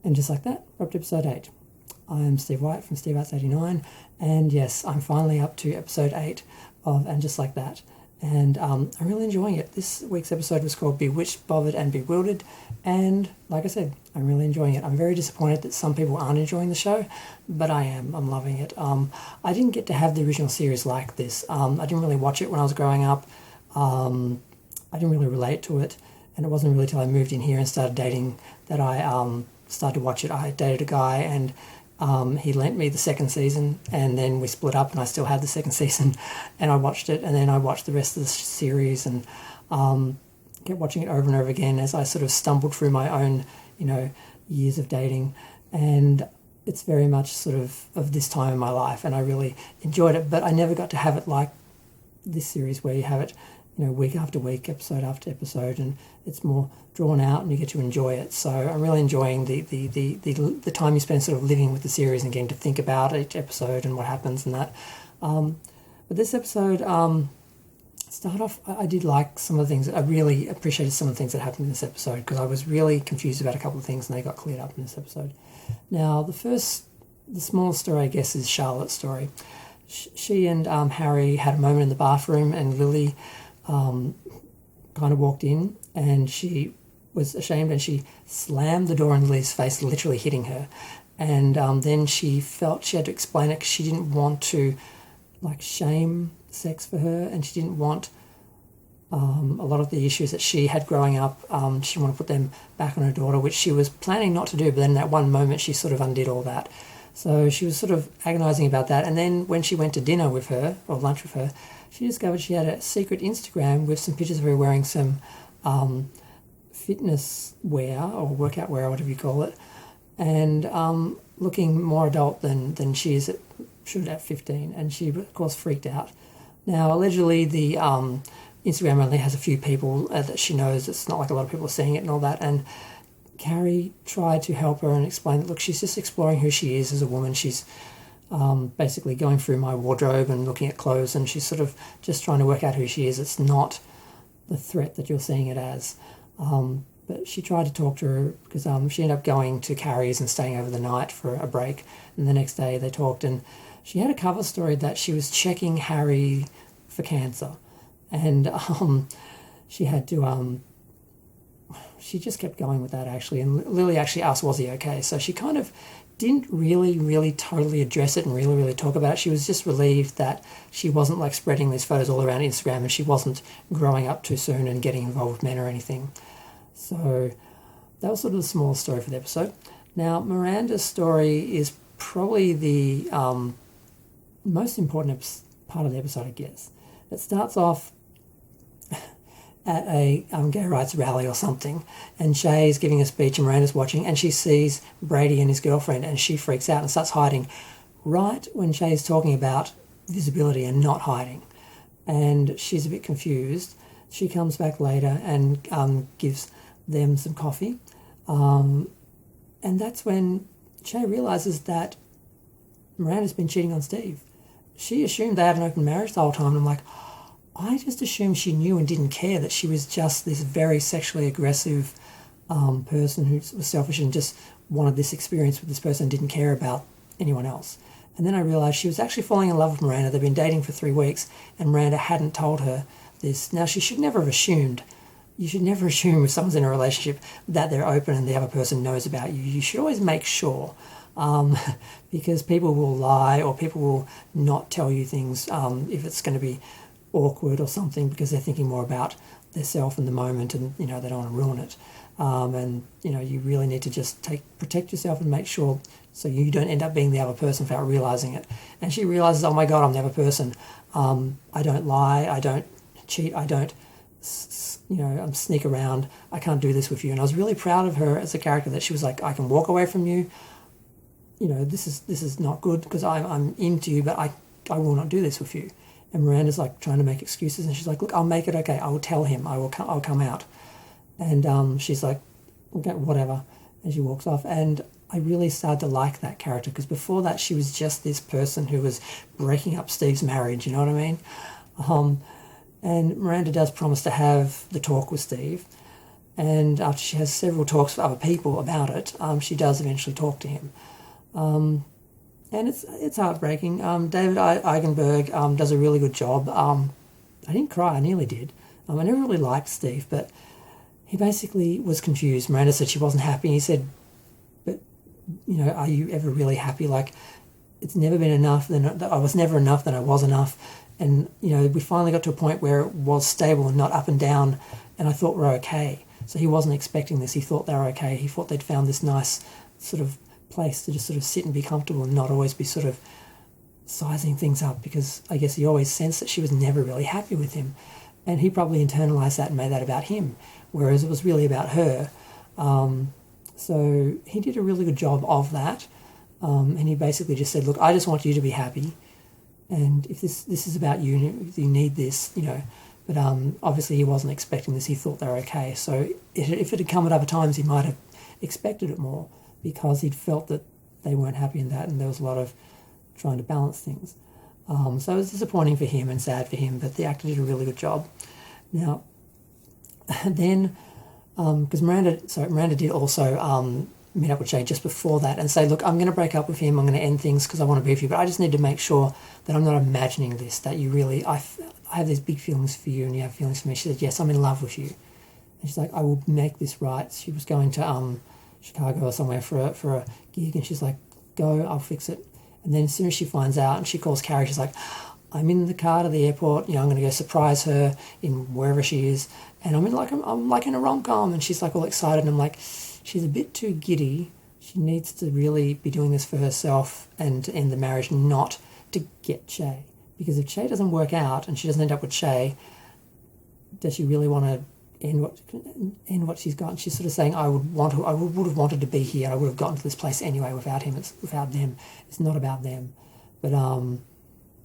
And just like that, we're up to episode 8. I'm Steve White from SteveArts89, and yes, I'm finally up to episode 8 of And Just Like That. And I'm really enjoying it. This week's episode was called Bewitched, Bothered and Bewildered, and like I said, I'm really enjoying it. I'm very disappointed that some people aren't enjoying the show, but I am. I'm loving it. I didn't get to have the original series like this. I didn't really watch it when I was growing up. I didn't really relate to it, and it wasn't really till I moved in here and started dating that I started to watch it. I dated a guy, and he lent me the second season, and then we split up, and I still had the second season, and I watched it, and then I watched the rest of the series, and kept watching it over and over again as I sort of stumbled through my own, years of dating, and it's very much sort of this time in my life, and I really enjoyed it, but I never got to have it like this series where you have it, week after week, episode after episode, and it's more drawn out and you get to enjoy it. So I'm really enjoying the time you spend sort of living with the series and getting to think about each episode and what happens and that. But this episode, start off, I did like some of the things. I really appreciated some of the things that happened in this episode because I was really confused about a couple of things and they got cleared up in this episode. Now, the smallest story, I guess, is Charlotte's story. She and Harry had a moment in the bathroom, and Lily kind of walked in, and she was ashamed, and she slammed the door in Lily's face, literally hitting her. And then she felt she had to explain it because she didn't want to shame sex for her, and she didn't want a lot of the issues that she had growing up. She wanted to put them back on her daughter, which she was planning not to do, but then in that one moment she sort of undid all that. So she was sort of agonising about that. And then when she went to dinner with her, or lunch with her, she discovered she had a secret Instagram with some pictures of her wearing some fitness wear or workout wear or whatever you call it, and looking more adult than she should at 15. And she, of course, freaked out. Now, allegedly, the Instagram only has a few people that she knows. It's not like a lot of people are seeing it and all that. And Carrie tried to help her and explain that, look, she's just exploring who she is as a woman. She's basically going through my wardrobe and looking at clothes, and she's sort of just trying to work out who she is. It's not the threat that you're seeing it as. But she tried to talk to her because she ended up going to Carrie's and staying over the night for a break. And the next day they talked, and she had a cover story that she was checking Harry for cancer. And she had to... she just kept going with that, actually. And Lily actually asked, was he okay? So she kind of didn't really totally address it and really talk about it. She was just relieved that she wasn't spreading these photos all around Instagram, and she wasn't growing up too soon and getting involved with men or anything. So that was sort of the smallest story for the episode. Now, Miranda's story is probably the most important part of the episode, I guess. It starts off at a gay rights rally or something, and Shay's giving a speech and Miranda's watching, and she sees Brady and his girlfriend, and she freaks out and starts hiding right when Shay's talking about visibility and not hiding, and she's a bit confused. She comes back later and gives them some coffee, and that's when Shay realises that Miranda's been cheating on Steve. She assumed they had an open marriage the whole time, and I'm like, I just assumed she knew and didn't care, that she was just this very sexually aggressive person who was selfish and just wanted this experience with this person and didn't care about anyone else. And then I realised she was actually falling in love with Miranda. They've been dating for 3 weeks, and Miranda hadn't told her this. Now, she should never have assumed. You should never assume if someone's in a relationship that they're open and the other person knows about you. You should always make sure, because people will lie or people will not tell you things if it's going to be awkward or something, because they're thinking more about themselves in the moment, and they don't want to ruin it. And you really need to just protect yourself and make sure so you don't end up being the other person without realizing it. And she realizes, oh my God, I'm the other person. I don't lie, I don't cheat, I don't sneak around. I can't do this with you. And I was really proud of her as a character, that she was like, I can walk away from you. This is not good because I'm into you, but I will not do this with you. And Miranda's trying to make excuses, and she's like, look, I'll make it okay. I will tell him. I'll come out. And she's like, okay, whatever. And she walks off. And I really started to like that character, because before that she was just this person who was breaking up Steve's marriage, you know what I mean? And Miranda does promise to have the talk with Steve. And after she has several talks with other people about it, she does eventually talk to him. And it's heartbreaking. David Eigenberg does a really good job. I didn't cry, I nearly did. I never really liked Steve, but he basically was confused. Miranda said she wasn't happy. He said, but, are you ever really happy? Like, it's never been enough. Then I was never enough, then I was enough. And, we finally got to a point where it was stable and not up and down, and I thought we're okay. So he wasn't expecting this. He thought they were okay. He thought they'd found this nice sort of place to just sort of sit and be comfortable and not always be sort of sizing things up, because I guess he always sensed that she was never really happy with him. And he probably internalized that and made that about him, whereas it was really about her. So he did a really good job of that. And he basically just said, look, I just want you to be happy. And if this is about you, if you need this, But obviously he wasn't expecting this. He thought they were okay. So if it had come at other times, he might have expected it more, because he'd felt that they weren't happy in that, and there was a lot of trying to balance things. So it was disappointing for him and sad for him, but the actor did a really good job. Now, then, because Miranda did also meet up with Jay just before that and say, look, I'm going to break up with him, I'm going to end things because I want to be with you, but I just need to make sure that I'm not imagining this, that you really, I have these big feelings for you and you have feelings for me. She said, yes, I'm in love with you. And she's like, I will make this right. She was going to Chicago or somewhere for a gig, and she's like, go, I'll fix it. And then as soon as she finds out and she calls Carrie, she's like, I'm in the car to the airport, I'm going to go surprise her in wherever she is, and I'm like in a rom-com, and she's like all excited, and I'm like, she's a bit too giddy. She needs to really be doing this for herself and to end the marriage, not to get Che. Because if Che doesn't work out and she doesn't end up with Che, does she really want to end what she's got? And she's sort of saying, I would have wanted to be here. I would have gotten to this place anyway without him. It's without them. It's not about them. But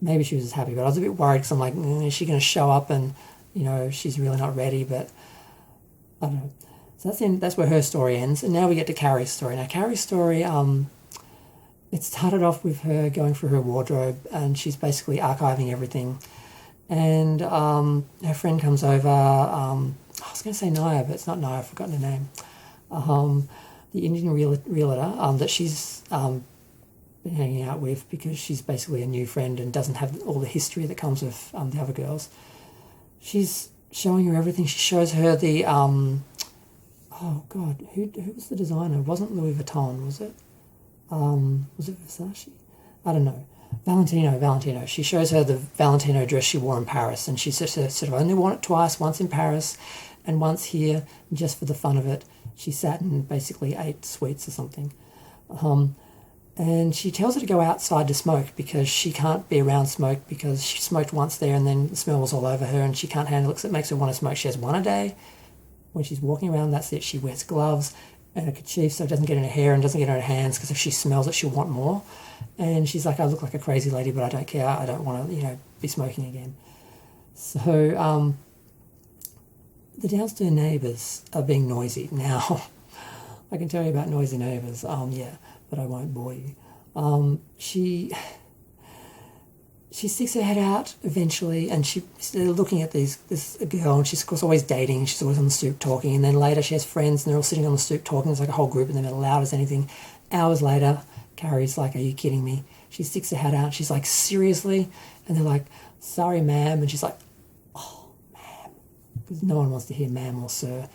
maybe she was just happy. But I was a bit worried because I'm like, is she going to show up and she's really not ready? But I don't know. So that's where her story ends. And now we get to Carrie's story. Now Carrie's story, it started off with her going through her wardrobe, and she's basically archiving everything. And her friend comes over. I was going to say Naya, but it's not Naya. I've forgotten her name. The Indian realtor that she's been hanging out with, because she's basically a new friend and doesn't have all the history that comes with the other girls. She's showing her everything. She shows her the... oh, God, who was the designer? It wasn't Louis Vuitton, was it? Was it Versace? I don't know. Valentino. She shows her the Valentino dress she wore in Paris, and she sort of only worn it twice, once in Paris and once here, just for the fun of it. She sat and basically ate sweets or something. And she tells her to go outside to smoke, because she can't be around smoke, because she smoked once there and then the smell was all over her and she can't handle it because it makes her want to smoke. She has one a day. When she's walking around, that's it. She wears gloves and a kerchief so it doesn't get in her hair and doesn't get in her hands, because if she smells it, she'll want more. And she's like, I look like a crazy lady, but I don't care. I don't want to, be smoking again. So the downstairs neighbours are being noisy. Now, I can tell you about noisy neighbours, but I won't bore you. She sticks her head out eventually, and they're looking at this girl, and she's of course always dating. She's always on the stoop talking, and then later she has friends, and they're all sitting on the stoop talking. There's like a whole group, and they're not loud as anything. Hours later, Carrie's like, "Are you kidding me?" She sticks her head out. She's like, "Seriously?" And they're like, "Sorry, ma'am." And she's like, "Oh, ma'am," because no one wants to hear "ma'am" or "sir."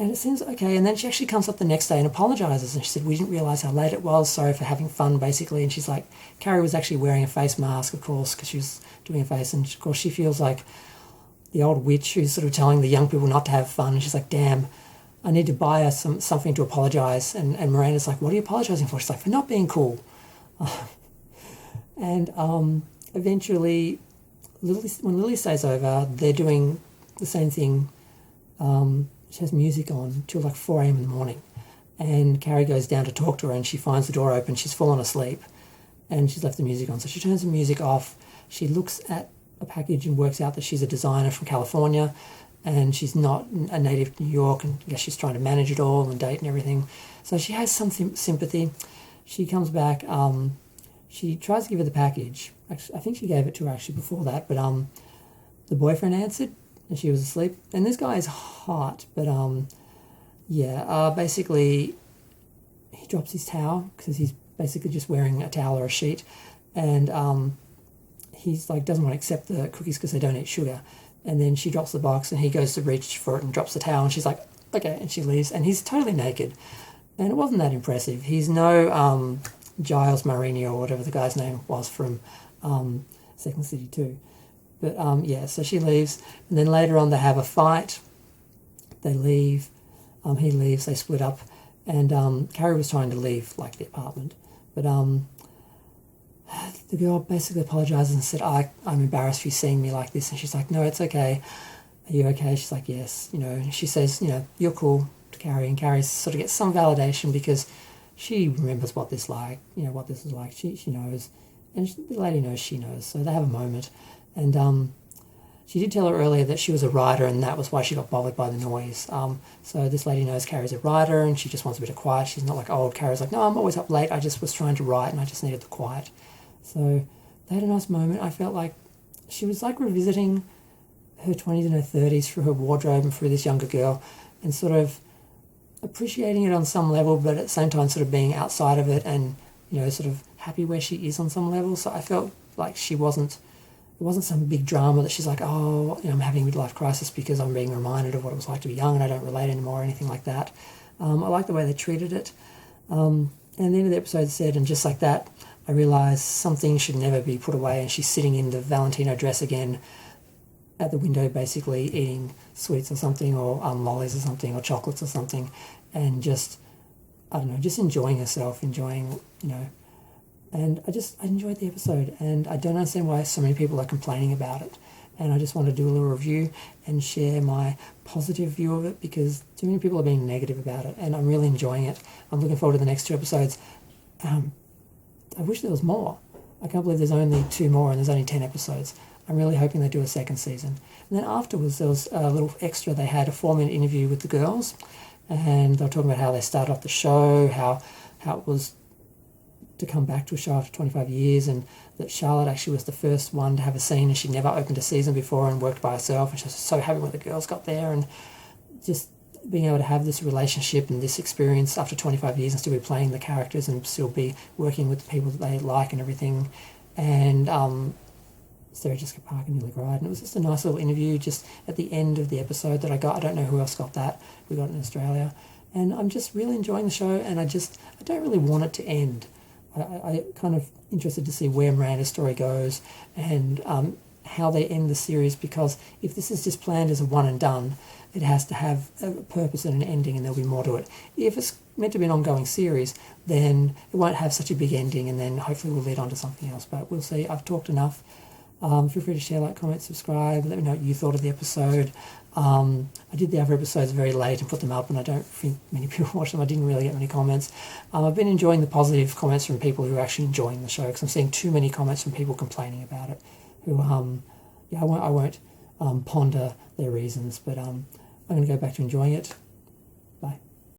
And it seems okay. And then she actually comes up the next day and apologises. And she said, we didn't realise how late it was. Sorry for having fun, basically. And she's like, Carrie was actually wearing a face mask, of course, because she was doing a face. And, of course, she feels like the old witch who's sort of telling the young people not to have fun. And she's like, damn, I need to buy her something to apologise. And Miranda's like, what are you apologising for? She's like, for not being cool. And eventually, when Lily stays over, they're doing the same thing. She has music on till like 4 a.m. in the morning, and Carrie goes down to talk to her, and she finds the door open. She's fallen asleep, and she's left the music on. So she turns the music off. She looks at a package and works out that she's a designer from California, and she's not a native of New York, and I guess she's trying to manage it all and date and everything. So she has some sympathy. She comes back. She tries to give her the package. Actually, I think she gave it to her actually before that, but the boyfriend answered and she was asleep. And this guy is hot, but basically he drops his towel because he's basically just wearing a towel or a sheet, and he's like doesn't want to accept the cookies because they don't eat sugar. And then she drops the box, and he goes to reach for it and drops the towel, and she's like, okay, and she leaves, and he's totally naked, and it wasn't that impressive. He's no Giles Marini or whatever the guy's name was from Second City 2. But so she leaves, and then later on they have a fight. They leave. He leaves. They split up, and Carrie was trying to leave like the apartment, but the girl basically apologizes and said, I'm embarrassed for you seeing me like this. And she's like, no, it's okay. Are you okay? She's like, yes. And she says, you're cool to Carrie. And Carrie sort of gets some validation because she remembers what this like, what this is like. She knows. And the lady knows she knows. So they have a moment. And she did tell her earlier that she was a writer, and that was why she got bothered by the noise. So this lady knows Carrie's a writer, and she just wants a bit of quiet. She's not like old Carrie's like, no, I'm always up late. I just was trying to write, and I just needed the quiet. So they had a nice moment. I felt like she was like revisiting her 20s and her 30s through her wardrobe and through this younger girl, and sort of appreciating it on some level, but at the same time sort of being outside of it and, sort of happy where she is on some level. So I felt like it wasn't some big drama that she's like, I'm having a midlife crisis because I'm being reminded of what it was like to be young and I don't relate anymore or anything like that. I like the way they treated it. And the end of the episode said, and just like that, I realised something should never be put away, and she's sitting in the Valentino dress again at the window basically eating sweets or something, or lollies or something, or chocolates or something, and just, I don't know, just enjoying herself, and I enjoyed the episode, and I don't understand why so many people are complaining about it, and I just want to do a little review and share my positive view of it because too many people are being negative about it, and I'm really enjoying it. I'm looking forward to the next 2 episodes. I wish there was more. I can't believe there's only 2 more and there's only 10 episodes. I'm really hoping they do a second season. And then afterwards, there was a little extra. They had a 4-minute interview with the girls, and they were talking about how they started off the show, how it was to come back to a show after 25 years, and that Charlotte actually was the first one to have a scene, and she'd never opened a season before and worked by herself, and she was so happy when the girls got there, and just being able to have this relationship and this experience after 25 years and still be playing the characters and still be working with the people that they like and everything. And Sarah Jessica Parker nearly cried, and it was just a nice little interview just at the end of the episode that I got. I don't know who else got that. We got it in Australia. And I'm just really enjoying the show, and I don't really want it to end. I kind of interested to see where Miranda's story goes and how they end the series, because if this is just planned as a one and done, it has to have a purpose and an ending, and there'll be more to it. If it's meant to be an ongoing series, then it won't have such a big ending, and then hopefully we'll lead on to something else. But we'll see. I've talked enough. Feel free to share, like, comment, subscribe. Let me know what you thought of the episode. I did the other episodes very late and put them up, and I don't think many people watched them. I didn't really get many comments. I've been enjoying the positive comments from people who are actually enjoying the show, because I'm seeing too many comments from people complaining about it. Who, I won't ponder their reasons, but I'm going to go back to enjoying it. Bye.